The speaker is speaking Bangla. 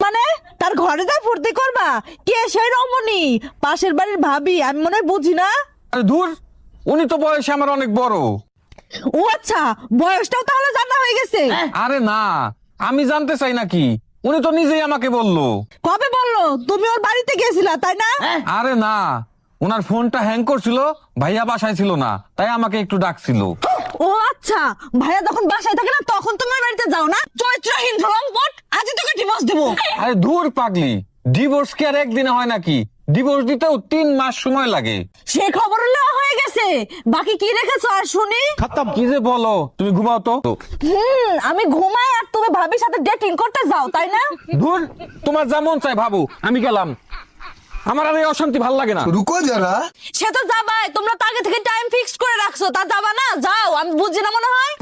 মানে তার ঘরে যা ফুর্তি করবা? কে সেই রমণী? পাশের বাড়ির ভাবি? আমি মনে হয় বুঝি না। আরে ধুর, উনি তো বয়সে আমার অনেক বড়। ও আচ্ছা, বয়সটাও তাহলে জানা হয়ে গেছে। আরে না, আমি জানতে চাই নাকি, উনি তো নিজেই আমাকে বললো। কবে বললো? তুমি ওর বাড়িতে গেছিলা তাই না? আরে না, ওনার ফোনটা হ্যাং করছিল, ভাইয়া বাসায় ছিল না, তাই আমাকে একটু ডাকছিল। ও আচ্ছা, ভাইয়া যখন বাসায় থাকে না তখন তোমার বাড়িতে যাও না? চরিত্রহীন রংপট, আজই তোকে ডিভোর্স দেবো। আরে ধুর পাগলি, ডিভোর্স কি আর একদিনে হয় নাকি? ডিভোর্স দিতেও 3 মাস সময় লাগে। সে খবর নেওয়া হয়ে গেছে, বাকি কি রেখেছো আর শুনি? কি যে বলো, তুমি ঘুমাও তো। আমি ঘুমাই আর তুমি ভাবির সাথে ডেটিং করতে যাও তাই না? ধুর, তোমার যা মন চাই ভাবো, আমি গেলাম। আমার আর এই অশান্তি ভাল লাগে না। रुको जरा। সে তো যাবাই, তোমরা তো আগে থেকে টাইম ফিক্স করে রাখছো, তা যাবা না? যাও, আমি বুঝি না মনে হয়।